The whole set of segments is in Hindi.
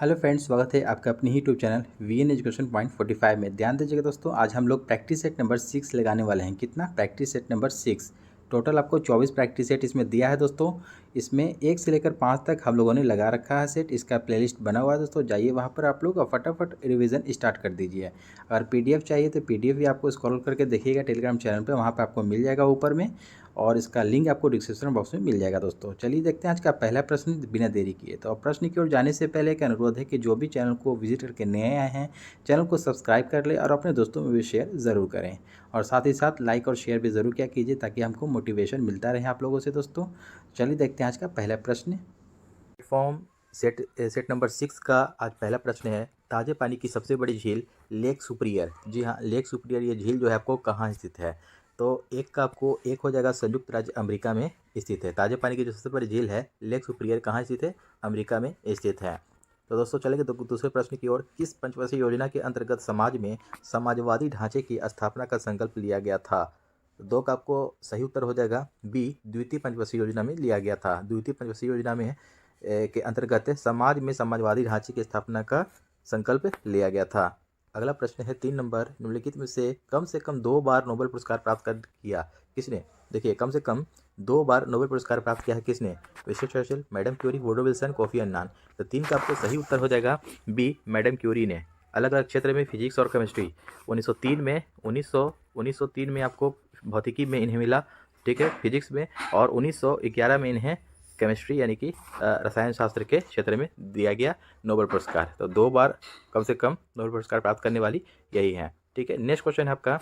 हेलो फ्रेंड्स, स्वागत है आपका अपने ही YouTube channel VN education point 45 में। ध्यान दीजिएगा दोस्तों, आज हम लोग प्रैक्टिस सेट नंबर 6 लगाने वाले हैं। कितना? Practice set number 6। टोटल आपको 24 प्रैक्टिस सेट इसमें दिया है दोस्तों। इसमें 1 से लेकर 5 तक हम लोगों ने लगा रखा है सेट। इसका प्लेलिस्ट बना हुआ है दोस्तों, जाइए वहाँ पर आप लोग और फटाफट रिवीजन स्टार्ट कर दीजिए। अगर पीडीएफ चाहिए तो पीडीएफ भी आपको स्क्रॉल करके देखिएगा टेलीग्राम चैनल पर, वहाँ पर आपको मिल जाएगा ऊपर में, और इसका लिंक आपको डिस्क्रिप्शन बॉक्स में मिल जाएगा दोस्तों। चलिए देखते हैं आज का पहला प्रश्न बिना देरी किए। तो प्रश्न की ओर जाने से पहले एक अनुरोध है कि जो भी चैनल को विजिट करके नए आए हैं, चैनल को सब्सक्राइब कर ले और अपने दोस्तों में भी शेयर ज़रूर करें, और साथ ही साथ लाइक और शेयर भी ज़रूर क्या कीजिए, ताकि हमको मोटिवेशन मिलता रहे आप लोगों से दोस्तों। चलिए देखते हैं आज का पहला प्रश्न। फॉर्म सेट नंबर 6 का आज पहला प्रश्न है, ताज़े पानी की सबसे बड़ी झील लेक सुपीरियर। जी हाँ, लेक सुपीरियर ये झील जो है आपको कहाँ स्थित है? तो एक हो जाएगा संयुक्त राज्य अमेरिका में स्थित है। ताज़े पानी की जो सबसे बड़ी झील है लेक सुपीरियर कहाँ स्थित है? अमेरिका में स्थित है। तो दोस्तों चलेंगे तो दूसरे प्रश्न की ओर। किस पंचवर्षीय योजना के अंतर्गत समाज में समाजवादी ढांचे की स्थापना का संकल्प लिया गया था? दो का आपको सही उत्तर हो जाएगा बी, द्वितीय पंचवर्षीय योजना में लिया गया था। द्वितीय पंचवर्षीय योजना में के अंतर्गत समाज में समाजवादी ढांचे की स्थापना का संकल्प लिया गया था। अगला प्रश्न है 3 नंबर, निम्नलिखित में से कम 2 बार नोबेल पुरस्कार प्राप्त कर किया किसने? देखिए, कम से कम 2 बार नोबेल पुरस्कार प्राप्त किया है किसने? Winston Churchill, Madame Curie, Woodrow Wilson, Kofi Annan. तो 3 का आपको सही उत्तर हो जाएगा बी, मैडम क्यूरी ने। अलग अलग क्षेत्र में फिजिक्स और केमिस्ट्री 1903 में आपको भौतिकी में इन्हें मिला, ठीक है, फिजिक्स में, और 1911 में इन्हें केमिस्ट्री यानी कि रसायन शास्त्र के क्षेत्र में दिया गया नोबेल पुरस्कार। तो 2 बार कम से कम नोबेल पुरस्कार प्राप्त करने वाली यही है, ठीक है। नेक्स्ट क्वेश्चन है आपका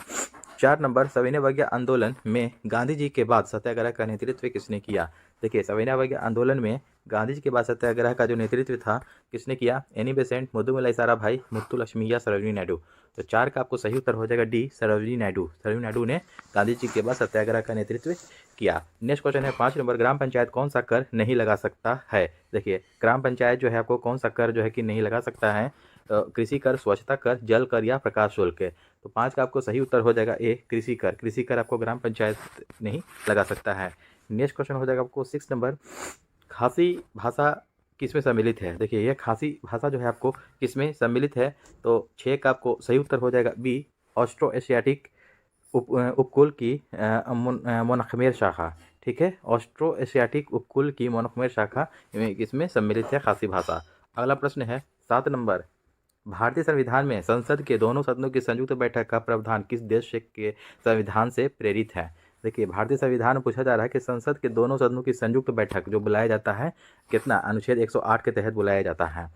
4 नंबर, सविनय अवज्ञा आंदोलन में गांधी जी के बाद सत्याग्रह का नेतृत्व किसने किया? देखिए, सविनय अवज्ञा आंदोलन में गांधी जी के बाद सत्याग्रह का जो नेतृत्व था किसने किया? एनी बेसेंट, मुद्दुमलाई साराभाई, मुत्तुलक्ष्मी या सरोजिनी नायडू। तो 4 का आपको सही उत्तर हो जाएगा डी, सरोजिनी नायडू। सरोजिनी नायडू ने गांधी जी के बाद सत्याग्रह का नेतृत्व किया। नेक्स्ट क्वेश्चन है 5 नंबर, ग्राम पंचायत कौन सा कर नहीं लगा सकता है? देखिए, ग्राम पंचायत जो है आपको कौन सा कर जो है कि नहीं लगा सकता है? कृषि कर, स्वच्छता कर, जल कर या प्रकाश शुल्क। तो 5 का आपको सही उत्तर हो जाएगा ए, कृषि कर। कृषि कर आपको ग्राम पंचायत नहीं लगा सकता है। नेक्स्ट क्वेश्चन हो जाएगा आपको 6 नंबर, खासी भाषा किसमें सम्मिलित है? देखिए, यह खासी भाषा जो है आपको किसमें सम्मिलित है? तो 6 का आपको सही उत्तर हो जाएगा बी, ऑस्ट्रो एशियाटिक उपकुल की मोनोखमेर शाखा, ठीक है। ऑस्ट्रो एशियाटिक उपकुल की मोनोखमेर शाखा इसमें सम्मिलित है खासी भाषा। अगला प्रश्न है 7 नंबर, भारतीय संविधान में संसद के दोनों सदनों की संयुक्त बैठक का प्रावधान किस देश के संविधान से प्रेरित है? देखिए, भारतीय संविधान में पूछा जा रहा है कि संसद के दोनों सदनों की संयुक्त बैठक जो बुलाया जाता है, कितना? अनुच्छेद 108 के तहत बुलाया जाता है।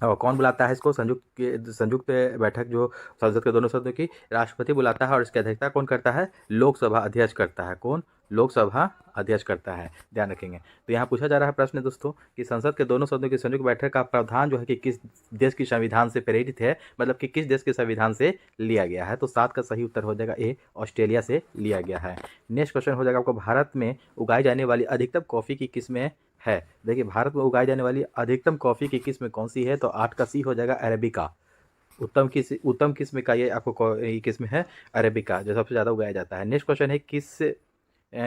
और कौन बुलाता है इसको? संयुक्त बैठक जो संसद के दोनों सदनों की, राष्ट्रपति बुलाता है, और इसकी अध्यक्षता कौन करता है? लोकसभा अध्यक्ष करता है। कौन? लोकसभा अध्यक्ष करता है, ध्यान रखेंगे। तो यहाँ पूछा जा रहा है प्रश्न दोस्तों कि संसद के दोनों सदनों की संयुक्त बैठक का प्रावधान जो है कि किस देश की संविधान से प्रेरित है, मतलब कि किस देश के संविधान से लिया गया है? तो 7 का सही उत्तर हो जाएगा ए, ऑस्ट्रेलिया से लिया गया है। नेक्स्ट क्वेश्चन हो जाएगा आपको, भारत में उगाई जाने वाली अधिकतम कॉफ़ी की किस्में है? देखिए, भारत में उगाई जाने वाली अधिकतम कॉफ़ी की किस्म कौन सी है? तो 8 का सी हो जाएगा अरेबिका। उत्तम किस्म का ये आपको ये किस्म है अरेबिका, जो सबसे ज़्यादा उगाया जाता है। नेक्स्ट क्वेश्चन है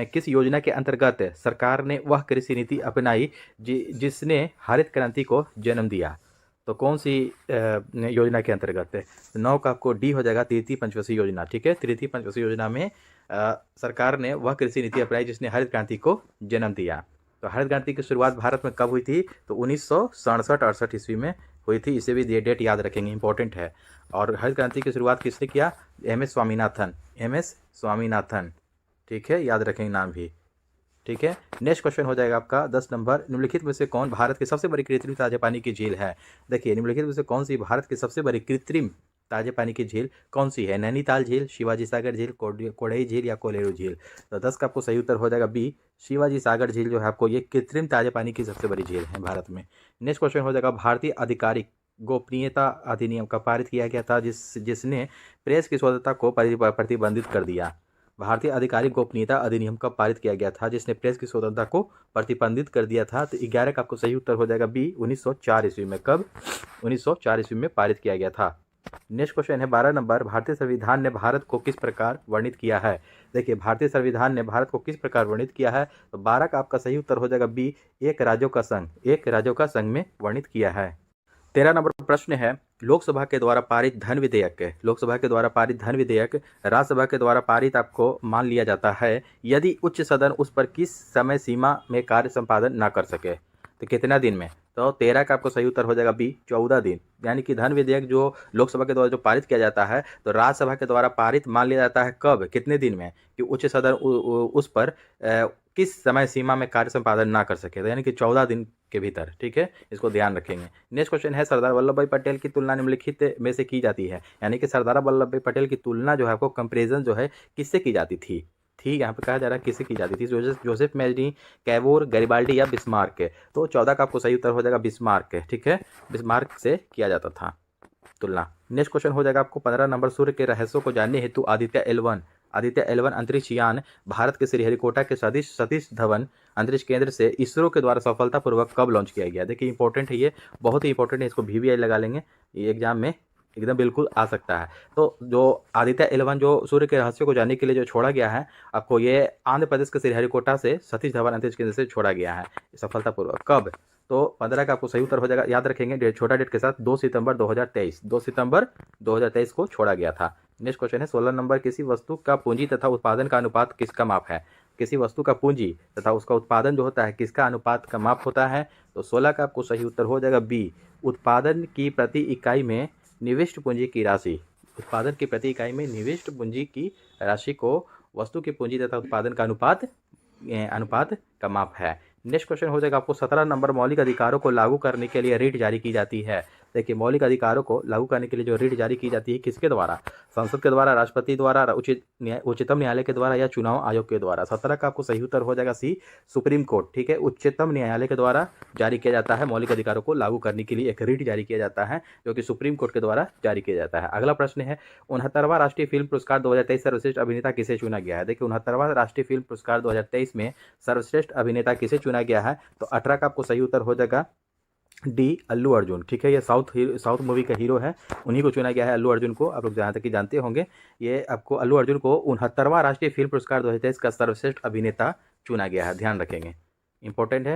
किस योजना के अंतर्गत सरकार ने वह कृषि नीति अपनाई जिसने हरित क्रांति को जन्म दिया? तो कौन सी योजना के अंतर्गत? 9 का आपको डी हो जाएगा तृतीय पंचवर्षीय योजना, ठीक है। तृतीय पंचवर्षीय योजना में सरकार ने वह कृषि नीति अपनाई जिसने हरित क्रांति को जन्म दिया। तो हरित क्रांति की शुरुआत भारत में कब हुई थी? तो 1967-68 ईस्वी में हुई थी। इसे भी डेट याद रखेंगे, इंपॉर्टेंट है। और हरित क्रांति की शुरुआत किसने किया? एम.एस. स्वामीनाथन, ठीक है, याद रखेंगे नाम भी, ठीक है। नेक्स्ट क्वेश्चन हो जाएगा आपका 10 नंबर, निम्नलिखित में से कौन भारत की सबसे बड़ी कृत्रिम ताजे पानी की झील है? देखिए, निम्नलिखित में से कौन सी भारत की सबसे बड़ी कृत्रिम ताजे पानी की झील कौन सी है? नैनीताल झील, शिवाजी सागर झील, कोडई झील या कोलेरू झील। तो 10 का आपको सही उत्तर हो जाएगा बी, शिवाजी सागर झील जो है आपको ये कृत्रिम ताजे पानी की सबसे बड़ी झील है भारत में। नेक्स्ट क्वेश्चन हो जाएगा, भारतीय आधिकारिक गोपनीयता अधिनियम का पारित किया गया था जिसने प्रेस की स्वतंत्रता को प्रतिबंधित कर दिया। भारतीय आधिकारिक गोपनीयता अधिनियम कब पारित किया गया था जिसने प्रेस की स्वतंत्रता को प्रतिबंधित कर दिया था? तो 11 का आपको सही उत्तर हो जाएगा बी, 1904 ईस्वी में। कब? 1904 ईस्वी में पारित किया गया था। नेक्स्ट क्वेश्चन है 12 नंबर, भारतीय संविधान ने भारत को किस प्रकार वर्णित किया है? देखिए, भारतीय संविधान ने भारत को किस प्रकार वर्णित किया है? तो 12 का आपका सही उत्तर हो जाएगा बी, एक राज्यों का संघ में वर्णित किया है। 13 नंबर प्रश्न है, लोकसभा के द्वारा पारित धन विधेयक, लोकसभा के द्वारा पारित धन विधेयक राज्यसभा के द्वारा पारित आपको मान लिया जाता है यदि उच्च सदन उस पर किस समय सीमा में कार्य संपादन ना कर सके। तो कितना दिन में? तो 13 का आपको सही उत्तर हो जाएगा बी, 14 दिन। यानी कि धन विधेयक जो लोकसभा के द्वारा जो पारित किया जाता है तो राज्यसभा के द्वारा पारित मान लिया जाता है कब, कितने दिन में, कि उच्च सदन उस पर किस समय सीमा में कार्य संपादन ना कर सके, तो यानी कि 14 दिन के भीतर। ठीक है, इसको ध्यान रखेंगे। नेक्स्ट क्वेश्चन है, सरदार वल्लभ भाई पटेल की तुलना निम्नलिखित में से की जाती है। यानी कि सरदार वल्लभ भाई पटेल की तुलना जो है आपको कंपेरिजन जो है किससे की जाती थी। ठीक, यहाँ पे कहा जा रहा है किससे की जाती थी, जोसेफ मैरी, कैवोर, गैरिबाल्डी या बिस्मार्क। तो 14 का आपको सही उत्तर हो जाएगा बिस्मार्क। ठीक है, बिस्मार्क से किया जाता था तुलना। नेक्स्ट क्वेश्चन हो जाएगा आपको 15 नंबर, सूर्य के रहस्यों को जानने हेतु आदित्य L1 अंतरिक्ष यान भारत के श्रीहरिकोटा के सतीश धवन अंतरिक्ष केंद्र से इसरो के द्वारा सफलतापूर्वक कब लॉन्च किया गया। देखिए इंपॉर्टेंट है, ये बहुत ही इंपॉर्टेंट है, इसको VVI लगा लेंगे, ये एग्जाम में एकदम बिल्कुल आ सकता है। तो जो आदित्य L1 जो सूर्य के रहस्यों को जानने के लिए जो छोड़ा गया है आपको, ये आंध्र प्रदेश के श्रीहरिकोटा से सतीश धवन अंतरिक्ष केंद्र से छोड़ा गया है सफलतापूर्वक। कब? तो 15 का आपको सही उत्तर हो जाएगा, याद रखेंगे छोटा डेट के साथ, 2 सितंबर 2023, 2 सितंबर 2023 को छोड़ा गया था। नेक्स्ट क्वेश्चन है 16 नंबर, किसी वस्तु का पूंजी तथा उत्पादन का अनुपात किसका माप है। किसी वस्तु का पूंजी तथा उसका उत्पादन जो होता है किसका अनुपात का माप होता है। तो 16 का आपको सही उत्तर हो जाएगा बी, उत्पादन की प्रति इकाई में निविष्ट पूंजी की राशि। उत्पादन की प्रति इकाई में निविष्ट पूंजी की राशि को वस्तु की पूंजी तथा उत्पादन का अनुपात का माप है। नेक्स्ट क्वेश्चन हो जाएगा आपको 17 नंबर, मौलिक अधिकारों को लागू करने के लिए रिट जारी की जाती है। देखिए मौलिक अधिकारों को लागू करने के लिए जो रिट जारी की जाती है किसके द्वारा, संसद के द्वारा, राष्ट्रपति द्वारा, उच्चतम न्यायालय के द्वारा या चुनाव आयोग के द्वारा। 17 का आपको सही उत्तर हो जाएगा सी, सुप्रीम कोर्ट। ठीक है, उच्चतम न्यायालय के द्वारा जारी किया जाता है, मौलिक अधिकारों को लागू करने के लिए एक रिट जारी किया जाता है जो कि सुप्रीम कोर्ट के द्वारा जारी किया जाता है। अगला प्रश्न है, 69वां राष्ट्रीय फिल्म पुरस्कार 2023 सर्वश्रेष्ठ अभिनेता किसे चुना गया है। देखिए 69वां राष्ट्रीय फिल्म पुरस्कार 2023 में सर्वश्रेष्ठ अभिनेता किसे चुना गया है। तो 18 का आपको सही उत्तर हो जाएगा डी, अल्लू अर्जुन। ठीक है, ये साउथ मूवी का हीरो है, उन्हीं को चुना गया है, अल्लू अर्जुन को। आप लोग जहाँ तक कि जानते होंगे, ये आपको अल्लू अर्जुन को 69वां राष्ट्रीय फिल्म पुरस्कार 2023 का सर्वश्रेष्ठ अभिनेता चुना गया है, ध्यान रखेंगे, इंपॉर्टेंट है।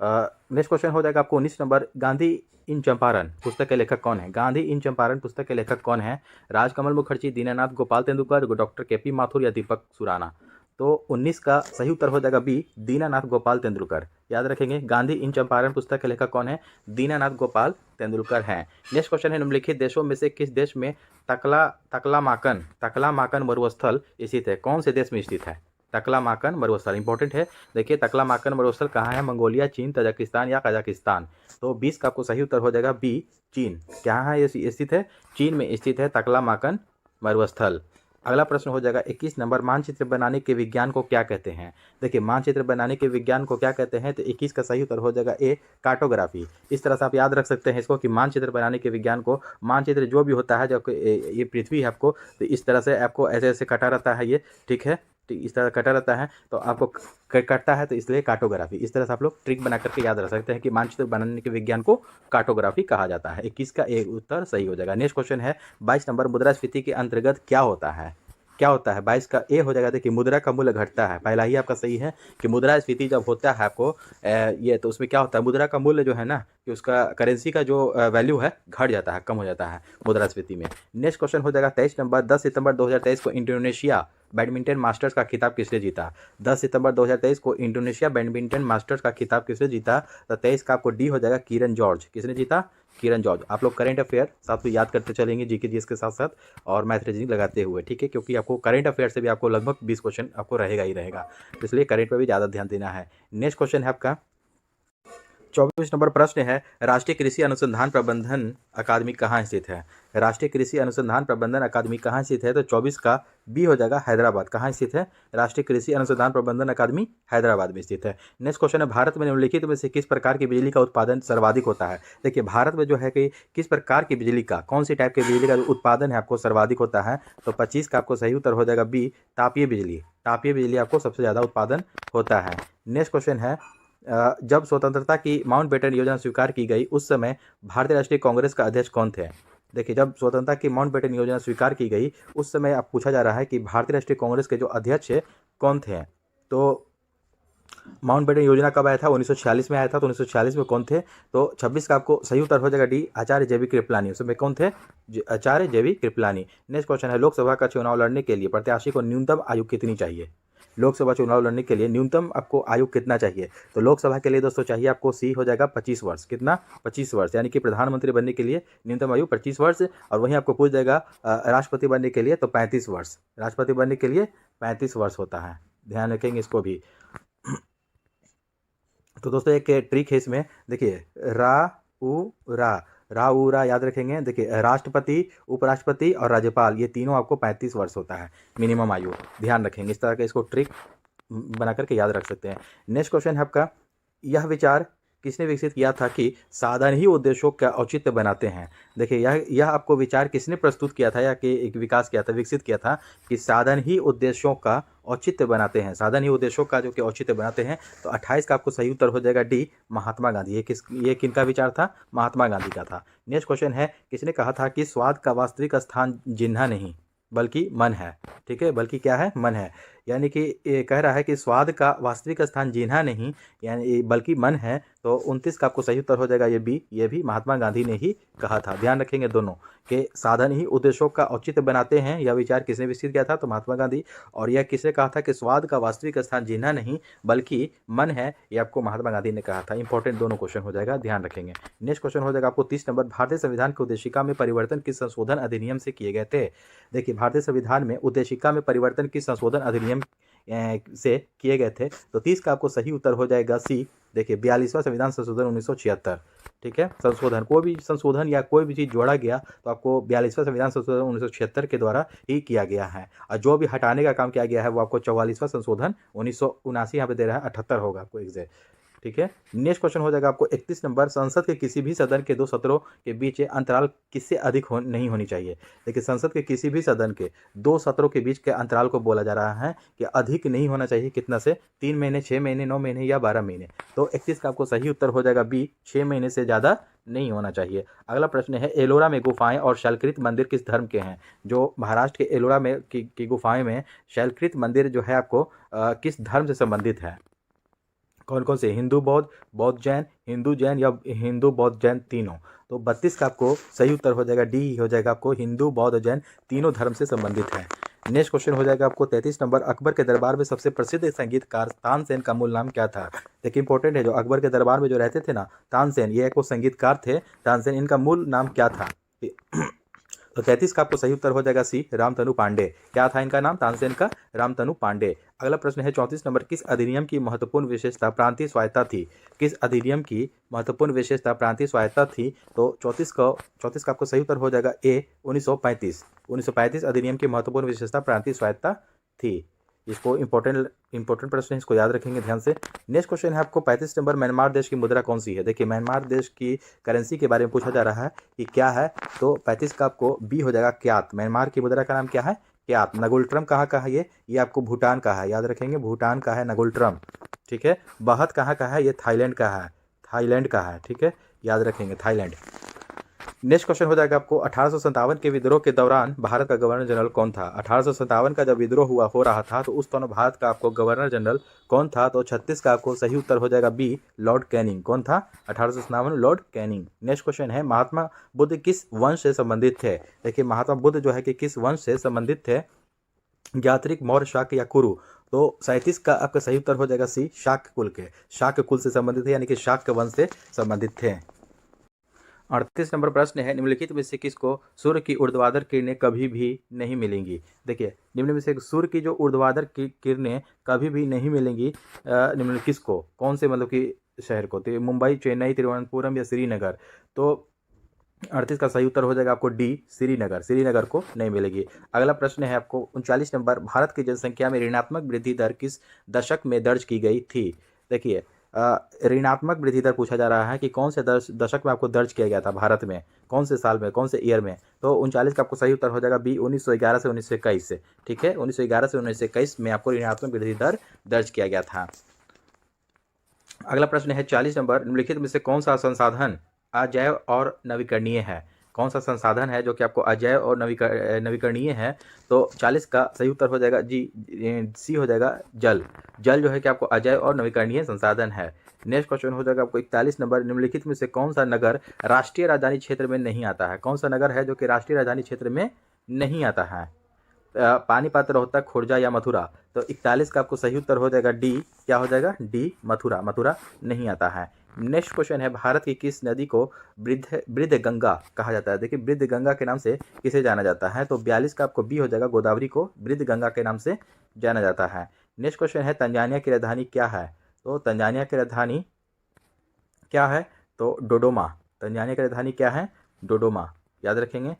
नेक्स्ट क्वेश्चन हो जाएगा आपको 19 नंबर, गांधी इन चंपारण पुस्तक के लेखक कौन है। गांधी इन चंपारण पुस्तक के लेखक कौन है। राजकमल मुखर्जी, दीनानाथ गोपाल तेंदुलकर, डॉक्टर KP माथुर या दीपक सुराना। तो 19 का सही उत्तर हो जाएगा बी, दीनानाथ गोपाल तेंदुलकर। याद रखेंगे, गांधी इन चंपारण पुस्तक के लेखक कौन है, दीनानाथ गोपाल तेंदुलकर हैं। नेक्स्ट क्वेश्चन है, निम्नलिखित देशों में से किस देश में तकलामाकन मरुस्थल स्थित है। कौन से देश में स्थित है तकलामाकन मरुस्थल, इंपॉर्टेंट है। देखिए तकलामाकन मरुस्थल कहाँ है, मंगोलिया, चीन, तजाकिस्तान या कजाकिस्तान। तो 20 का आपको सही उत्तर हो जाएगा बी, चीन। क्या है ये स्थित है, चीन में स्थित है तकलामाकन मरुस्थल। अगला प्रश्न हो जाएगा 21 नंबर, मानचित्र बनाने के विज्ञान को क्या कहते हैं। देखिए मानचित्र बनाने के विज्ञान को क्या कहते हैं, तो 21 का सही उत्तर हो जाएगा ए, कार्टोग्राफी। इस तरह से आप याद रख सकते हैं इसको कि मानचित्र बनाने के विज्ञान को, मानचित्र जो भी होता है, जब ये पृथ्वी है आपको, तो इस तरह से आपको ऐसे ऐसे कटा रहता है ये, ठीक है, इस तरह कटा रहता है तो आपको कटता है, तो इसलिए कार्टोग्राफी। इस तरह से आप लोग ट्रिक बना करके याद रख सकते हैं कि मानचित्र बनाने के विज्ञान को कार्टोग्राफी कहा जाता है। 21 का एक उत्तर सही हो जाएगा। नेक्स्ट क्वेश्चन है 22 नंबर, मुद्रास्फीति के अंतर्गत क्या होता है। 22 का ए हो जाएगा, देखिए मुद्रा का मूल्य घटता है। पहला ही आपका सही है कि मुद्रास्फीति जब होता है आपको ये, तो उसमें क्या होता है, मुद्रा का मूल्य जो है ना, कि उसका करेंसी का जो वैल्यू है घट जाता है, कम हो जाता है मुद्रास्फीति में। नेक्स्ट क्वेश्चन हो जाएगा 23 नंबर, 10 सितंबर 2023 को इंडोनेशिया बैडमिंटन मास्टर्स का खिताब किसने जीता। 10 सितंबर 2023 को इंडोनेशिया बैडमिंटन मास्टर्स का खिताब किसने जीता। तो 23 का आपको डी हो जाएगा, किरण जॉर्ज। किसने जीता, किरण जॉर्ज। आप लोग करेंट अफेयर साथ में याद करते चलेंगे, जीके जीएस के साथ साथ और मैथ रीजनिंग लगाते हुए, ठीक है, क्योंकि आपको करेंट अफेयर से भी आपको लगभग 20 क्वेश्चन आपको रहेगा ही रहेगा, इसलिए करेंट पर भी ज़्यादा ध्यान देना है। नेक्स्ट क्वेश्चन है आपका 24 नंबर प्रश्न है, राष्ट्रीय कृषि अनुसंधान प्रबंधन अकादमी कहाँ स्थित है। राष्ट्रीय कृषि अनुसंधान प्रबंधन अकादमी कहाँ स्थित है। तो 24 का बी हो जाएगा, हैदराबाद। कहाँ स्थित है, राष्ट्रीय कृषि अनुसंधान प्रबंधन अकादमी हैदराबाद में स्थित है। नेक्स्ट क्वेश्चन है, भारत में निम्नलिखित में से किस प्रकार की बिजली का उत्पादन सर्वाधिक होता है। देखिए भारत में जो है कि किस प्रकार की बिजली का, कौन सी टाइप की बिजली का जो उत्पादन है आपको सर्वाधिक होता है। तो 25 का आपको सही उत्तर हो जाएगा बी, तापीय बिजली। तापीय बिजली आपको सबसे ज़्यादा उत्पादन होता है। नेक्स्ट क्वेश्चन है, जब स्वतंत्रता की माउंटबेटन योजना स्वीकार की गई उस समय भारतीय राष्ट्रीय कांग्रेस का अध्यक्ष कौन थे। देखिए जब स्वतंत्रता की माउंटबेटन योजना स्वीकार की गई उस समय आप पूछा जा रहा है कि भारतीय राष्ट्रीय कांग्रेस के जो अध्यक्ष कौन थे। तो माउंटबेटन योजना कब आया था? 1946 में आया था। तो 1946 में कौन थे? तो 26 का आपको सही उत्तर हो जाएगा डी, आचार्य जेबी कृपलानी। उसमें कौन थे? आचार्य जेबी कृपलानी। नेक्स्ट क्वेश्चन है, लोकसभा का चुनाव लड़ने के लिए प्रत्याशी को न्यूनतम आयु कितनी चाहिए? लोकसभा चुनाव लड़ने के लिए न्यूनतम आपको आयु कितना चाहिए? तो लोकसभा के लिए दोस्तों चाहिए आपको सी हो जाएगा 25 वर्ष। कितना? 25 वर्ष, यानी कि प्रधानमंत्री बनने के लिए न्यूनतम आयु 25 वर्ष। और वहीं आपको पूछ जाएगा राष्ट्रपति बनने के लिए तो 35 वर्ष। राष्ट्रपति बनने के लिए 35 वर्ष होता है, ध्यान रखेंगे इसको भी। तो दोस्तों एक ट्रिक है इसमें, देखिए रा उ रा याद रखेंगे। देखिए राष्ट्रपति, उपराष्ट्रपति और राज्यपाल, ये तीनों आपको 35 वर्ष होता है मिनिमम आयु, ध्यान रखेंगे। इस तरह के इसको ट्रिक बना करके याद रख सकते हैं। नेक्स्ट क्वेश्चन है आपका, यह विचार किसने विकसित किया था कि साधन ही उद्देश्यों का औचित्य बनाते हैं? देखिए यह आपको विचार किसने प्रस्तुत किया था या कि एक विकास किया था, विकसित किया था कि साधन ही उद्देश्यों का औचित्य बनाते हैं। साधन ही उद्देश्यों का जो कि औचित्य बनाते हैं। तो 28 का आपको सही उत्तर हो जाएगा डी, महात्मा गांधी। ये किनका विचार था? महात्मा गांधी का था। नेक्स्ट क्वेश्चन है, किसने कहा था कि स्वाद का वास्तविक स्थान जिन्हा नहीं बल्कि मन है? ठीक है, बल्कि क्या है? मन है। यानी कि ये कह रहा है कि स्वाद का वास्तविक स्थान जिन्हा नहीं यानी बल्कि मन है। तो 29 का आपको सही उत्तर हो जाएगा ये बी, ये भी महात्मा गांधी ने ही कहा था। ध्यान रखेंगे दोनों के साधन ही उद्देश्यों का औचित्य बनाते हैं, यह विचार किसने विकसित किया था? तो महात्मा गांधी। और यह किसने कहा था कि स्वाद का वास्तविक स्थान जिन्हा नहीं बल्कि मन है? ये आपको महात्मा गांधी ने कहा था। इंपॉर्टेंट दोनों क्वेश्चन हो जाएगा, ध्यान रखेंगे। नेक्स्ट क्वेश्चन हो जाएगा आपको 30 नंबर, भारतीय संविधान की उद्देशिका में परिवर्तन किस संशोधन अधिनियम से किए गए थे? देखिए भारतीय संविधान में उद्देशिका में परिवर्तन किस संशोधन अधिनियम से किए गए थे? तो 30 का आपको सही उत्तर हो जाएगा सी। देखिए 42वां संविधान संशोधन 1976। ठीक है, संशोधन, कोई भी संशोधन या कोई भी चीज़ जोड़ा गया तो आपको 42वां संविधान संशोधन 1976 के द्वारा ही किया गया है। और जो भी हटाने का काम किया गया है वो आपको 44वां संशोधन 1979 यहाँ पे दे रहा है, 78 होगा आपको एग्जैक्ट। ठीक है, नेक्स्ट क्वेश्चन हो जाएगा आपको 31 नंबर, संसद के किसी भी सदन के 2 सत्रों के बीच अंतराल किससे अधिक नहीं होनी चाहिए? देखिए संसद के किसी भी सदन के 2 सत्रों के बीच के अंतराल को बोला जा रहा है कि अधिक नहीं होना चाहिए। कितना से? 3 महीने, 6 महीने, 9 महीने या 12 महीने। तो 31 का आपको सही उत्तर हो जाएगा बी, 6 महीने से ज़्यादा नहीं होना चाहिए। अगला प्रश्न है, एलोरा में गुफाएं और शैलकृत मंदिर किस धर्म के हैं? जो महाराष्ट्र के एलोरा में की गुफाएं में शैलकृत मंदिर जो है आपको किस धर्म से संबंधित है? कौन कौन से? हिंदू बौद्ध, बौद्ध जैन, हिंदू जैन या हिंदू बौद्ध जैन तीनों। तो 32 का आपको सही उत्तर हो जाएगा डी हो जाएगा आपको, हिंदू बौद्ध जैन तीनों धर्म से संबंधित है। नेक्स्ट क्वेश्चन हो जाएगा आपको 33 नंबर, अकबर के दरबार में सबसे प्रसिद्ध संगीतकार तानसेन का मूल नाम क्या था? देखिए इंपॉर्टेंट है, जो अकबर के दरबार में जो रहते थे ना तानसेन, ये एक वो संगीतकार थे तानसेन, इनका मूल नाम क्या था? तो 33 का आपको सही उत्तर हो जाएगा सी, रामतनु पांडे। क्या था इनका नाम? तानसेन का रामतनु पांडे। अगला प्रश्न है 34 नंबर, किस अधिनियम की महत्वपूर्ण विशेषता प्रांतीय स्वायत्ता थी? किस अधिनियम की महत्वपूर्ण विशेषता प्रांतीय स्वायत्ता थी? तो 34 का आपको सही उत्तर हो जाएगा ए, 1935 अधिनियम की महत्वपूर्ण विशेषता प्रांतीय स्वायत्ता थी। इसको इंपॉर्टेंट प्रश्न है, इसको याद रखेंगे ध्यान से। नेक्स्ट क्वेश्चन है आपको 35 नंबर, म्यांमार देश की मुद्रा कौन सी है? देखिए म्यांमार देश की करेंसी के बारे में पूछा जा रहा है कि क्या है। तो 35 का आपको बी हो जाएगा, क्यात। म्यांमार की मुद्रा का नाम क्या है? क्यात। नगुलट्रम कहाँ का है? ये आपको भूटान का है, याद रखेंगे भूटान का है नगुलट्रम। ठीक है, बहत कहाँ का है? ये थाईलैंड का है, थाईलैंड का है। ठीक है, याद रखेंगे थाईलैंड। नेक्स्ट क्वेश्चन हो जाएगा आपको 1857 के विद्रोह के दौरान भारत का गवर्नर जनरल कौन था? 1857 का जब विद्रोह हो रहा था तो उस दौरान भारत का आपको गवर्नर जनरल कौन था? तो 36 का आपको सही उत्तर हो जाएगा बी, लॉर्ड कैनिंग। कौन था? 1857 लॉर्ड कैनिंग। नेक्स्ट क्वेश्चन है, महात्मा बुद्ध किस वंश से संबंधित थे? देखिए महात्मा बुद्ध जो है कि किस वंश से संबंधित थे? ज्ञात्रिक, मौर्य, शाक्य या कुरु। तो 37 का आपका सही उत्तर हो जाएगा सी, शाक्य कुल के, शाक्य कुल से संबंधित थे, यानी कि शाक्य वंश से संबंधित थे। 38 नंबर प्रश्न है, निम्नलिखित में से किसको सूर्य की ऊर्ध्वाधर किरणें कभी भी नहीं मिलेंगी? देखिए निम्न में से सूर्य की जो ऊर्ध्वाधर की किरणें कभी भी नहीं मिलेंगी, निम्न किसको, कौन से मतलब कि शहर को? तो मुंबई, चेन्नई, तिरुवनंतपुरम या श्रीनगर। तो 38 का सही उत्तर हो जाएगा आपको डी, श्रीनगर को नहीं मिलेगी। अगला प्रश्न है आपको 39 नंबर, भारत की जनसंख्या में ऋणात्मक वृद्धि दर किस दशक में दर्ज की गई थी? देखिए ऋणात्मक वृद्धि दर पूछा जा रहा है कि कौन से दशक में आपको दर्ज किया गया था भारत में, कौन से साल में, कौन से ईयर में? तो 39 का आपको सही उत्तर हो जाएगा बी, 1911 से 1921 से। ठीक है, 1911 से 1921 में आपको ऋणात्मक वृद्धि दर दर्ज किया गया था। अगला प्रश्न है 40 नंबर, निम्नलिखित में से कौन सा संसाधन अजैव और नवीकरणीय है? कौन सा संसाधन है जो कि आपको अजैय और नवीकरणीय है? तो 40 का सही उत्तर हो जाएगा सी हो जाएगा जल। जल जो है कि आपको अजैय और नवीकरणीय संसाधन है। नेक्स्ट क्वेश्चन हो जाएगा आपको 41 नंबर, निम्नलिखित में से कौन सा नगर राष्ट्रीय राजधानी क्षेत्र में नहीं आता है? कौन सा नगर है जो कि राष्ट्रीय राजधानी क्षेत्र में नहीं आता है? पानीपत, रोहतक, खुर्जा या मथुरा? तो 41 का आपको सही उत्तर हो जाएगा डी। क्या हो जाएगा? डी मथुरा। मथुरा नहीं आता है। नेक्स्ट क्वेश्चन है, भारत की किस नदी को वृद्ध गंगा कहा जाता है? देखिए वृद्ध गंगा के नाम से किसे जाना जाता है? तो 42 का आपको बी हो जाएगा, गोदावरी को वृद्ध गंगा के नाम से जाना जाता है। नेक्स्ट क्वेश्चन है, तंजानिया की राजधानी क्या है? तो तंजानिया की राजधानी क्या है? तो डोडोमा। तंजानिया की राजधानी क्या है? डोडोमा, याद रखेंगे।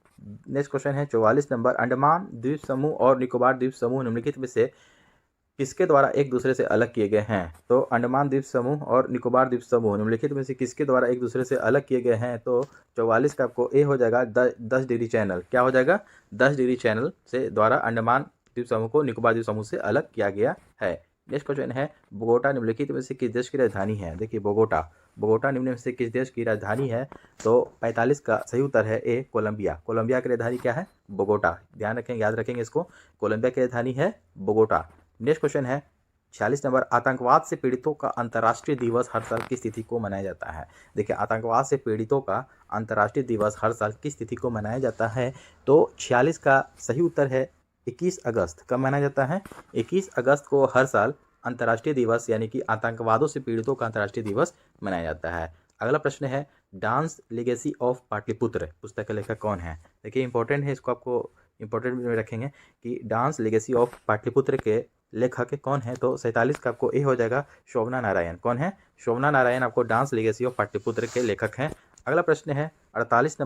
नेक्स्ट क्वेश्चन है 44 नंबर, अंडमान द्वीप समूह और निकोबार द्वीप समूह निम्नलिखित में से किसके द्वारा एक दूसरे से अलग किए गए हैं? तो अंडमान द्वीप समूह और निकोबार द्वीप समूह निम्नलिखित में से किसके द्वारा एक दूसरे से अलग किए गए हैं? तो 44 का आपको ए हो जाएगा 10 डिग्री चैनल। क्या हो जाएगा? 10 डिग्री चैनल से द्वारा अंडमान द्वीप समूह को निकोबार द्वीप समूह से अलग किया गया है। नेक्स्ट क्वेश्चन है, बोगोटा निम्नलिखित में से किस देश की राजधानी है? देखिए बोगोटा निम्न में से किस देश की राजधानी है? तो 45 का सही उत्तर है ए, कोलंबिया। कोलंबिया की राजधानी क्या है? बोगोटा। ध्यान रखेंगे, याद रखेंगे इसको, कोलंबिया की राजधानी है बोगोटा। नेक्स्ट क्वेश्चन है 46 नंबर, आतंकवाद से पीड़ितों का अंतर्राष्ट्रीय दिवस हर साल किस तिथि को मनाया जाता है? देखिए आतंकवाद से पीड़ितों का अंतर्राष्ट्रीय दिवस हर साल किस तिथि को मनाया जाता है? तो 46 का सही उत्तर है 21 अगस्त। कब मनाया जाता है? 21 अगस्त को हर साल अंतर्राष्ट्रीय दिवस यानी कि आतंकवादों से पीड़ितों का अंतर्राष्ट्रीय दिवस मनाया जाता है। अगला प्रश्न है, डांस लेगेसी ऑफ पाटलिपुत्र पुस्तक का लेखक कौन है? देखिए इंपॉर्टेंट है, इसको आपको इंपॉर्टेंट में रखेंगे कि डांस लेगेसी ऑफ पाटलिपुत्र के लेखक कौन है? तो 47 का आपको ए हो जाएगा, शोभना नारायण। कौन है? शोभना नारायण आपको डांस लेगेसी ऑफ पाटलिपुत्र के लेखक हैं। अगला प्रश्न है 48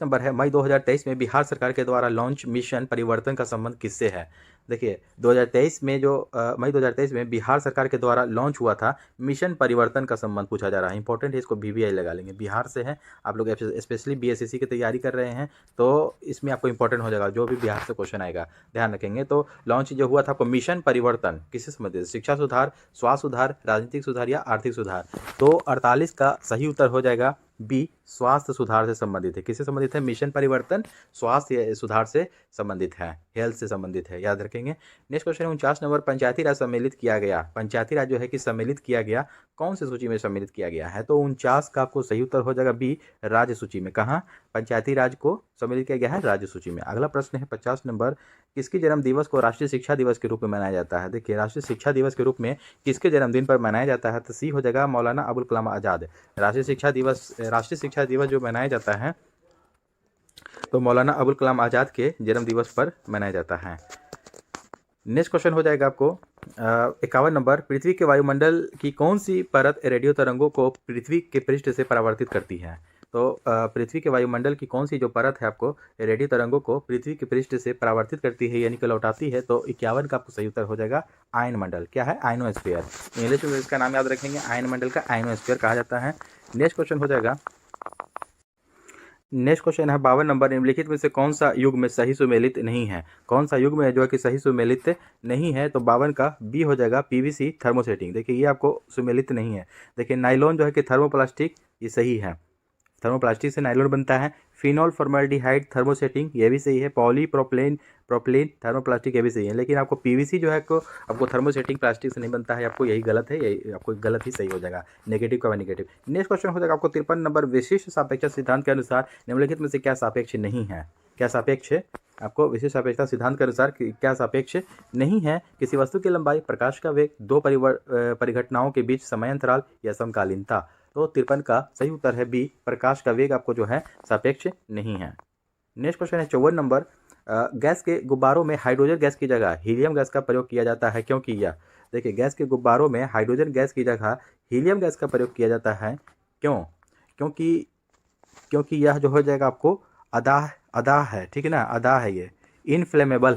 नंबर है, मई 2023 में बिहार सरकार के द्वारा लॉन्च मिशन परिवर्तन का संबंध किससे है? देखिए 2023 में जो मई 2023 में बिहार सरकार के द्वारा लॉन्च हुआ था मिशन परिवर्तन का संबंध पूछा जा रहा है। इंपॉर्टेंट है, इसको बीबीआई लगा लेंगे। बिहार से है, आप लोग स्पेशली बीएसएससी की तैयारी कर रहे हैं तो इसमें आपको इंपॉर्टेंट हो जाएगा, जो भी बिहार से क्वेश्चन आएगा ध्यान रखेंगे। तो लॉन्च जो हुआ था आपको मिशन परिवर्तन किससे संबंधित? शिक्षा सुधार, स्वास्थ्य सुधार, राजनीतिक सुधार या आर्थिक सुधार? तो 48 का सही उत्तर हो जाएगा बी, स्वास्थ्य सुधार से संबंधित है। किससे संबंधित है? मिशन परिवर्तन स्वास्थ्य सुधार से संबंधित है, हेल्थ से संबंधित है, याद रखेंगे। नेक्स्ट क्वेश्चन है 49 नंबर, पंचायती राज सम्मिलित किया गया। पंचायती राज जो है कि सम्मिलित किया गया, कौन सी सूची में सम्मिलित किया गया है? तो 49 का आपको सही उत्तर हो जाएगा बी, राज्य सूची में। कहाँ? पंचायती राज को सम्मिलित किया गया है राज्य सूची में। अगला प्रश्न है 50 नंबर, किसके जन्म दिवस को राष्ट्रीय शिक्षा दिवस के रूप में मनाया जाता है? देखिए राष्ट्रीय शिक्षा दिवस के रूप में किसके जन्मदिन पर मनाया जाता है? तो सी हो जाएगा, मौलाना अबुल कलाम आज़ाद। राष्ट्रीय शिक्षा दिवस जो मनाया जाता है तो मौलाना अबुल कलाम आज़ाद के जन्म दिवस पर मनाया जाता है। नेक्स्ट क्वेश्चन हो जाएगा आपको 51 नंबर, पृथ्वी के वायुमंडल की कौन सी परत रेडियो तरंगों को पृथ्वी के पृष्ठ से परावर्तित करती है? तो पृथ्वी के वायुमंडल की कौन सी जो परत है आपको रेडियो तरंगों को पृथ्वी के पृष्ठ से परावर्तित करती है यानी कि लौटाती है? तो 51 का आपको सही उत्तर हो जाएगा आयन मंडल। क्या है? आयनोस्फीयर। इंग्लिश में इसका नाम याद रखेंगे, आयन मंडल का आयनोस्फीयर कहा जाता है। नेक्स्ट क्वेश्चन हो जाएगा, नेक्स्ट क्वेश्चन है 52 नंबर, निम्नलिखित में से कौन सा युग में सही सुमेलित नहीं है? कौन सा युग में जो है कि सही सुमेलित नहीं है? तो 52 का बी हो जाएगा, पीवीसी थर्मोसेटिंग। देखिए ये आपको सुमेलित नहीं है। देखिए नाइलॉन जो है कि थर्मोप्लास्टिक, ये सही है, थर्मोप्लास्टिक से नाइलॉन बनता है। फिनॉल फॉर्मल्डिहाइड थर्मोसेटिंग, ये भी सही है। पॉलीप्रोपिलीन थर्मोप्लास्टिक, ये भी सही है। लेकिन आपको पीवीसी जो है आपको थर्मोसेटिंग प्लास्टिक से नहीं बनता है, आपको यही गलत है, यही आपको गलत ही सही हो जाएगा, नेगेटिव का नेगेटिव। नेक्स्ट क्वेश्चन हो जाएगा आपको 53 नंबर, विशिष्ट सापेक्षता सिद्धांत के अनुसार निम्नलिखित में से क्या सापेक्ष नहीं है? क्या सापेक्ष है? आपको विशिष्ट सापेक्षता सिद्धांत के अनुसार क्या सापेक्ष नहीं है? किसी वस्तु की लंबाई, प्रकाश का वेग, दो परिघटनाओं के बीच समय अंतराल या समकालीनता? तो 53 का सही उत्तर है बी, प्रकाश का वेग आपको जो है सापेक्ष नहीं है। नेक्स्ट क्वेश्चन है 54 नंबर, गैस के गुब्बारों में हाइड्रोजन गैस की जगह हीलियम गैस का प्रयोग किया जाता है, क्यों किया? देखिए गैस के गुब्बारों में हाइड्रोजन गैस की जगह हीलियम गैस का प्रयोग किया जाता है, क्यों? क्योंकि यह जो हो जाएगा आपको अदाह है, ठीक है ना, अदाह है, ये इनफ्लेमेबल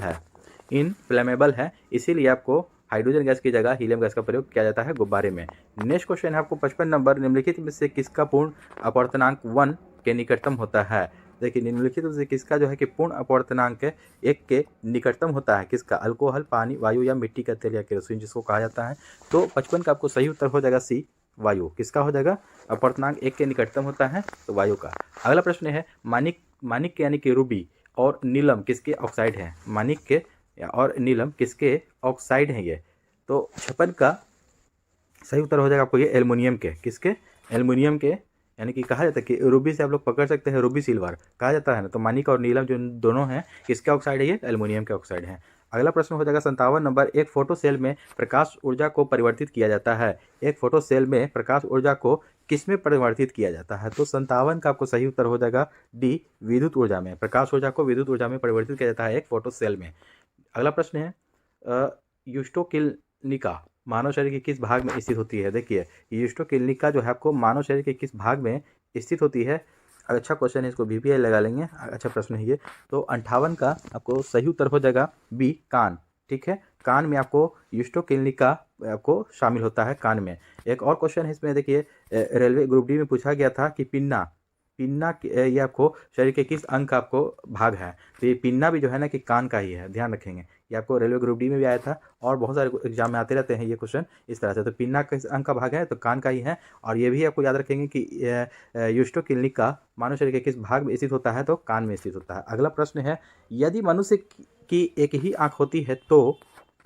है, इसीलिए आपको हाइड्रोजन गैस की जगह हीलियम गैस का प्रयोग किया जाता है गुब्बारे में। नेक्स्ट क्वेश्चन है आपको 55 नंबर, निम्नलिखित में से किसका पूर्ण अपवर्तनांक 1 के निकटतम होता है? देखिए निम्नलिखित में से किसका जो है कि पूर्ण अपवर्तनांक 1 के निकटतम होता है? किसका? अल्कोहल, पानी, वायु या मिट्टी का तेल या केरोसिन जिसको कहा जाता है। तो 55 का आपको सही उत्तर हो जाएगा सी, वायु, किसका हो जाएगा? अपर्तनांक 1 के निकटतम होता है तो वायु का। अगला प्रश्न है माणिक यानी कि रूबी और नीलम किसके ऑक्साइड हैं? माणिक के और नीलम किसके ऑक्साइड हैं ये? तो 56 का सही उत्तर हो जाएगा आपको ये एल्युमिनियम के। किसके? एल्युमिनियम के, यानी कि कहा जाता है कि रूबी से आप लोग पकड़ सकते हैं, रूबी सिल्वर कहा जाता है ना। तो माणिक और नीलम जो दोनों हैं किसके ऑक्साइड है? ये एल्युमिनियम के ऑक्साइड हैं। अगला प्रश्न हो जाएगा 57 नंबर, एक फोटो सेल में प्रकाश ऊर्जा को परिवर्तित किया जाता है। एक फोटो सेल में प्रकाश ऊर्जा को किस में परिवर्तित किया जाता है? तो 57 का आपको सही उत्तर हो जाएगा डी, विद्युत ऊर्जा में। प्रकाश ऊर्जा को विद्युत ऊर्जा में परिवर्तित किया जाता है एक फोटो सेल में। अगला प्रश्न है युष्टोकिल्निका मानव शरीर के किस भाग में स्थित होती है? देखिए युष्टोकिल्निका जो है आपको मानव शरीर के किस भाग में स्थित होती है? अच्छा क्वेश्चन है, इसको VPI लगा लेंगे, अच्छा प्रश्न है ये। तो 58 का आपको सही उत्तर हो जाएगा बी, कान। ठीक है, कान में आपको युष्टोकिल्निका आपको शामिल होता है, कान में। एक और क्वेश्चन है इसमें, देखिए रेलवे ग्रुप डी में पूछा गया था कि पिन्ना ये आपको शरीर के किस अंग का आपको भाग है? तो ये पिन्ना भी जो है ना कि कान का ही है, ध्यान रखेंगे। ये आपको रेलवे ग्रुप डी में भी आया था और बहुत सारे एग्जाम में आते रहते हैं ये क्वेश्चन इस तरह से। तो पिन्ना किस अंग का भाग है? तो कान का ही है। और ये भी आपको याद रखेंगे कि युष्टोकिल्निका मानव शरीर के किस भाग में स्थित होता है? तो कान में स्थित होता है। अगला प्रश्न है, यदि मनुष्य की एक ही आंख होती है तो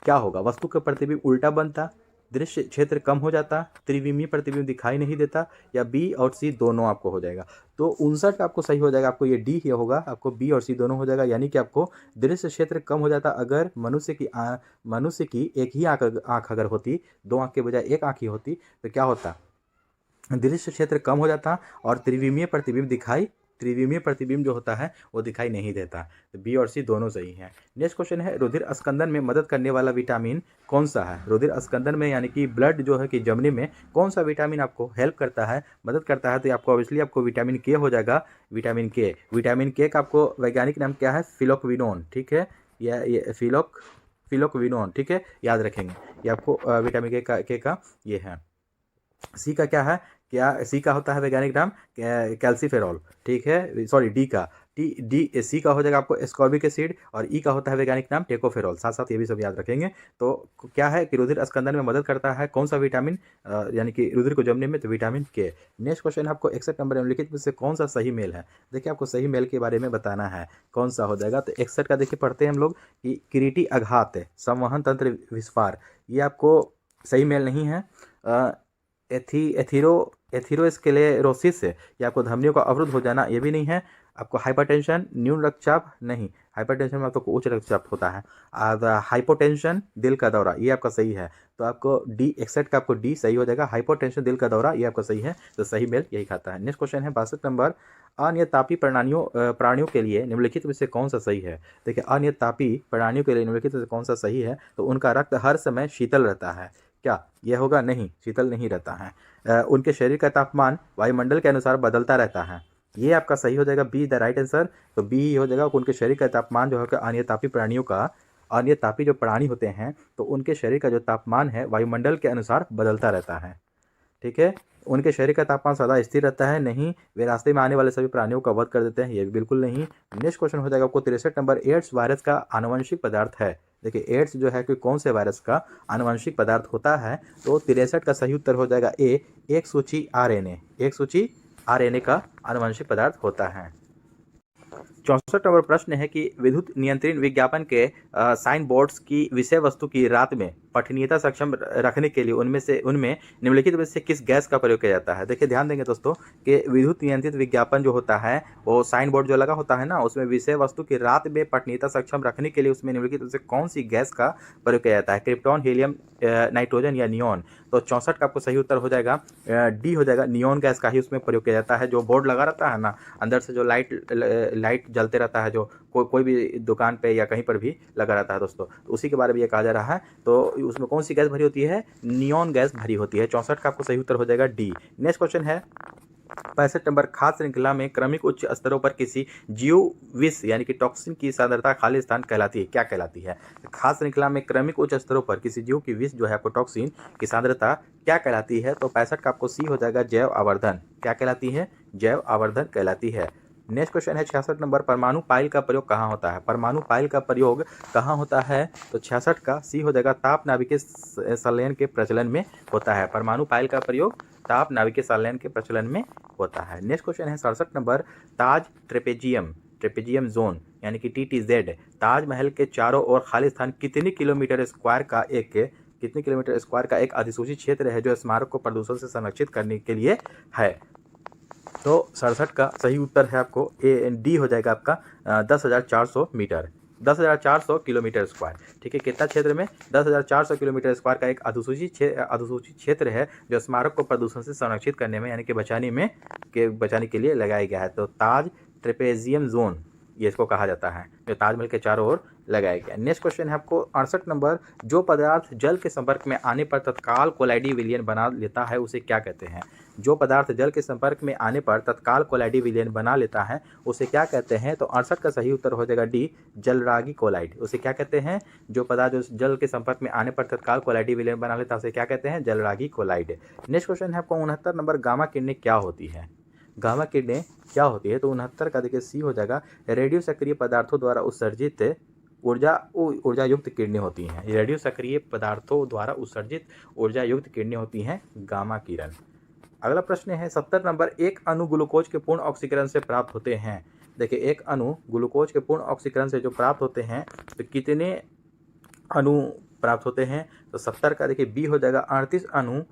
क्या होगा? वस्तु का प्रतिबिंब उल्टा बनता, दृश्य क्षेत्र कम हो जाता, त्रिविमीय प्रतिबिंब दिखाई नहीं देता, या बी और सी दोनों आपको हो जाएगा। तो 59 का आपको सही हो जाएगा, आपको ये डी ही होगा, आपको बी और सी दोनों हो जाएगा। यानी कि आपको दृश्य क्षेत्र कम हो जाता अगर मनुष्य की एक ही आंख अगर होती, 2 आंख के बजाय 1 आंख ही होती तो क्या होता? दृश्य क्षेत्र कम हो जाता और त्रिविमीय प्रतिबिंब जो होता है वो दिखाई नहीं देता। तो बी और सी दोनों सही हैं। नेक्स्ट क्वेश्चन है, रुधिर अस्कंदन में मदद करने वाला विटामिन कौन सा है? रुधिर अस्कंदन में यानी कि ब्लड जो है कि जमने में कौन सा विटामिन आपको हेल्प करता है, मदद करता है? तो आपको ऑब्वियसली आपको विटामिन के हो जाएगा, विटामिन के। विटामिन के का आपको वैज्ञानिक नाम क्या है? फिलोक्विनोन। ठीक है, ये फिलोक्विनोन, ठीक है, याद रखेंगे। ये आपको विटामिन के का ये है। सी का क्या है? सी का होता है वैज्ञानिक नाम कैल्सीफेरॉल। ठीक है, सॉरी डी का, सी का हो जाएगा आपको एस्कॉर्बिक एसिड, और ई का होता है वैज्ञानिक नाम टेकोफेरॉल। साथ साथ ये भी सब याद रखेंगे। तो क्या है कि रुधिर अस्कंदन में मदद करता है कौन सा विटामिन, यानी कि रुधिर को जमने में? तो विटामिन के। नेक्स्ट क्वेश्चन है आपको 61 नंबर निम्नलिखित में से कौन सा सही मेल है? देखिए आपको सही मेल के बारे में बताना है, कौन सा हो जाएगा। तो 61 का देखिए पढ़ते हैं हम लोग कि किरीटी आघात, संवहन तंत्र विस्फार, ये आपको सही मेल नहीं है। एथीरोस्क्लेरोसिस से ये आपको धमनियों का अवरुद्ध हो जाना, ये भी नहीं है। आपको हाइपरटेंशन, न्यून रक्तचाप, नहीं, हाइपरटेंशन में आपको उच्च रक्तचाप होता है। हाइपोटेंशन, दिल का दौरा, ये आपका सही है। तो आपको डी, 61 का आपको डी सही हो जाएगा। हाइपोटेंशन, दिल का दौरा, ये आपका सही है। तो सही मेल यही खाता है। नेक्स्ट क्वेश्चन है 62 नंबर, अनियतापी प्राणियों के लिए निम्नलिखित में से कौन सा सही है? देखिए अनियतापी प्राणियों के लिए निम्नलिखित में से कौन सा सही है? तो उनका रक्त हर समय शीतल रहता है। क्या ये होगा? नहीं, शीतल नहीं रहता है। उनके शरीर का तापमान वायुमंडल के अनुसार बदलता रहता है। ये आपका सही हो जाएगा, बी द राइट आंसर। तो बी हो जाएगा, उनके शरीर का तापमान जो है अनियतापी प्राणियों का, अनियतापी जो प्राणी होते हैं तो उनके शरीर का जो तापमान है वायुमंडल के अनुसार बदलता रहता है। ठीक है, उनके शरीर का तापमान सदा स्थिर रहता है, नहीं। वे रास्ते में आने वाले सभी प्राणियों का वध कर देते हैं, ये भी बिल्कुल नहीं। नेक्स्ट क्वेश्चन हो जाएगा आपको 63 नंबर, एड्स वायरस का आनुवंशिक पदार्थ है। देखिए एड्स जो है कि कौन से वायरस का आनुवंशिक पदार्थ होता है? तो 63 का सही उत्तर हो जाएगा ए, एक सूची RNA। एक सूची RNA का आनुवंशिक पदार्थ होता है। 64 नंबर प्रश्न है कि विद्युत नियंत्रण विज्ञापन के साइन बोर्ड्स की विषय वस्तु की रात में पठनीयता सक्षम रखने के लिए उनमें निम्नलिखित में से किस गैस का प्रयोग किया जाता है? देखिए ध्यान देंगे दोस्तों कि विद्युत नियंत्रित विज्ञापन जो होता है वो साइन बोर्ड जो लगा होता है ना, उसमें विषय वस्तु की रात में पठनीयता सक्षम रखने के लिए उसमें निम्नलिखित में से कौन सी गैस का प्रयोग किया जाता है? क्रिप्टॉन, हीलियम, नाइट्रोजन या नियॉन? तो 64 का आपको सही उत्तर हो जाएगा डी हो जाएगा, नियॉन गैस का ही उसमें प्रयोग किया जाता है। जो बोर्ड लगा रहता है ना, अंदर से जो लाइट जलते रहता है, जो कोई भी दुकान पे या कहीं पर भी लगा रहता है दोस्तों, तो उसी के बारे में ये कहा जा रहा है। तो उसमें कौन सी गैस भरी होती है? नियॉन गैस भरी होती है। 64 का आपको सही उत्तर हो जाएगा डी। नेक्स्ट क्वेश्चन है 65 नंबर, खाद्य श्रृंखला में क्रमिक उच्च स्तरों पर किसी जीव विष यानी कि टॉक्सिन की सांद्रता खाली स्थान कहलाती है, क्या कहलाती है? खाद्य श्रृंखला में क्रमिक उच्च स्तरों पर किसी जीव की विष जो है आपको टॉक्सिन की सांद्रता क्या कहलाती है? तो 65 का आपको सी हो जाएगा, जैव आवर्धन। क्या कहलाती है? जैव आवर्धन कहलाती है। नेक्स्ट क्वेश्चन है 66 नंबर, परमाणु पाइल का प्रयोग कहाँ होता है? परमाणु पाइल का प्रयोग कहाँ होता है? तो 66 का सी हो जाएगा, ताप नाभिकीय संलयन के प्रचलन में होता है। परमाणु पाइल का प्रयोग ताप नाभिकीय संलयन के प्रचलन में होता है। नेक्स्ट क्वेश्चन है 67 नंबर, ताज ट्रेपेजियम जोन यानी कि TTZ ताजमहल के चारों ओर खाली स्थान कितने किलोमीटर स्क्वायर का एक अधिसूचित क्षेत्र है जो स्मारक को प्रदूषण से संरक्षित करने के लिए है। तो 67 का सही उत्तर है आपको डी हो जाएगा आपका 10,400 मीटर, 10,400 किलोमीटर स्क्वायर। ठीक है, कितना क्षेत्र में 10,400 किलोमीटर स्क्वायर का एक अधिसूचित क्षेत्र है जो स्मारक को प्रदूषण से संरक्षित करने में यानी कि बचाने के लिए लगाया गया है। तो ताज ट्रेपेजियम जोन ये इसको कहा जाता है जो ताजमहल के चारों ओर लगाया गया। नेक्स्ट क्वेश्चन है आपको 68 नंबर, जो पदार्थ जल के संपर्क में आने पर तत्काल कोलाइडी विलयन बना लेता है उसे क्या कहते हैं? जो पदार्थ जल के संपर्क में आने पर तत्काल कोलाइडी विलयन बना लेता है उसे क्या कहते हैं? तो 68 का सही उत्तर हो जाएगा डी, जलरागी कोलाइड। उसे क्या कहते हैं? जो पदार्थ जो जल के संपर्क में आने पर तत्काल कोलाइडी विलयन बना लेता है उसे क्या कहते हैं? जलरागी कोलाइड। नेक्स्ट क्वेश्चन है आपको 69 नंबर, गामा किरणें क्या होती है? गामा किरणें क्या होती है? तो 69 का देखिए सी हो जाएगा, रेडियो सक्रिय पदार्थों द्वारा उत्सर्जित ऊर्जा युक्त किरणें होती हैं। रेडियो सक्रिय पदार्थों द्वारा उत्सर्जित ऊर्जा युक्त किरणें होती हैं गामा किरण। अगला प्रश्न है 70 नंबर, एक अणु ग्लूकोज के पूर्ण ऑक्सीकरण से प्राप्त होते हैं। देखिए, एक अणु ग्लूकोज के पूर्ण ऑक्सीकरण से जो प्राप्त होते हैं तो कितने अणु प्राप्त होते हैं? तो 70 का देखिए बी हो जाएगा, 38 अणु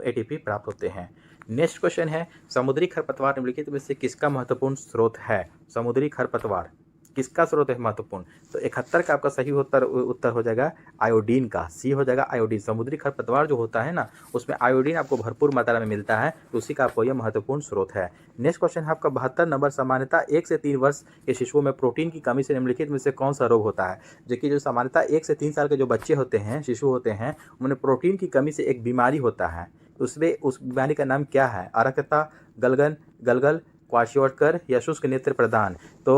ATP प्राप्त होते हैं। नेक्स्ट क्वेश्चन है, समुद्री खरपतवार निम्नलिखित में से किसका महत्वपूर्ण स्रोत है? समुद्री खरपतवार किसका स्रोत है महत्वपूर्ण? तो 71 का आपका सही उत्तर हो जाएगा आयोडीन का, सी हो जाएगा आयोडीन। समुद्री खरपतवार जो होता है ना उसमें आयोडीन आपको भरपूर मात्रा में मिलता है, तो उसी का आपको यह महत्वपूर्ण स्रोत है। नेक्स्ट क्वेश्चन है आपका 72 नंबर, सामान्यतः 1 से 3 वर्ष के शिशुओं में प्रोटीन की कमी से निम्नलिखित में से कौन सा रोग होता है? जो सामान्यतः 1 से 3 साल के जो बच्चे होते हैं, शिशु होते हैं, उन्हें प्रोटीन की कमी से एक बीमारी होता है। उस बीमारी का नाम क्या है? अरक्तता, गलगल, क्वाशियोर्कर या शुष्क नेत्र प्रदान। तो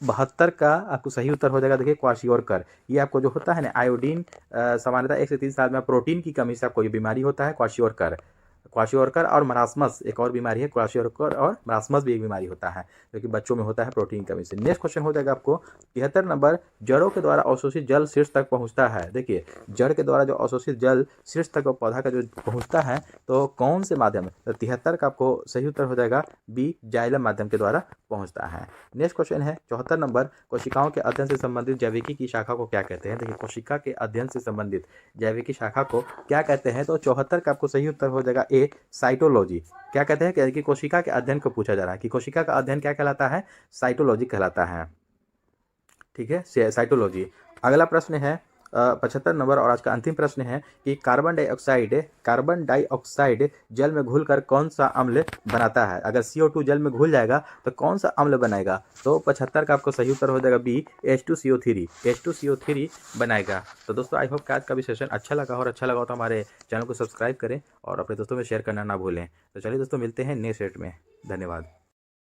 72 का आपको सही उत्तर हो जाएगा देखिए क्वाशियोर्कर। ये आपको जो होता है ना आयोडीन, सामान्यतः 1 से 3 साल में प्रोटीन की कमी से आपको ये बीमारी होता है क्वाशियोर्कर और मरासमस एक और बीमारी है। क्वाशियोर्कर और मरासमस भी एक बीमारी होता है जो कि बच्चों में होता है प्रोटीन की कमी से। नेक्स्ट क्वेश्चन हो जाएगा आपको 73 नंबर, जड़ों के द्वारा अवशोषित जल शीर्ष तक पहुंचता है। देखिए, जड़ के द्वारा जो अवशोषित जल शीर्ष तक पौधा का जो पहुंचता है तो कौन से माध्यम? तो 73 का आपको सही उत्तर हो जाएगा बी, जाइलम माध्यम के द्वारा पहुंचता है। नेक्स्ट क्वेश्चन है 74 नंबर, कोशिकाओं के अध्ययन से संबंधित जैविकी की शाखा को क्या कहते हैं? देखिए, कोशिका के अध्ययन से संबंधित जैविकी शाखा को क्या कहते हैं? तो 74 का आपको सही उत्तर हो जाएगा ए, साइटोलॉजी। क्या कहते हैं कि कोशिका के अध्ययन को पूछा जा रहा है कि कोशिका का अध्ययन क्या कहलाता है? साइटोलॉजी कहलाता है। ठीक है, साइटोलॉजी। अगला प्रश्न है 75 नंबर और आज का अंतिम प्रश्न है कि कार्बन डाइऑक्साइड जल में घुलकर कौन सा अम्ल बनाता है? अगर CO2 जल में घुल जाएगा तो कौन सा अम्ल बनेगा? तो 75 का आपको सही उत्तर हो जाएगा बी, H2CO3 बनाएगा। तो दोस्तों, आई होप कि आज का भी सेशन अच्छा लगा हो तो हमारे चैनल को सब्सक्राइब करें और अपने दोस्तों में शेयर करना ना भूलें। तो चलिए दोस्तों, मिलते हैं नेक्स्ट सेट में। धन्यवाद।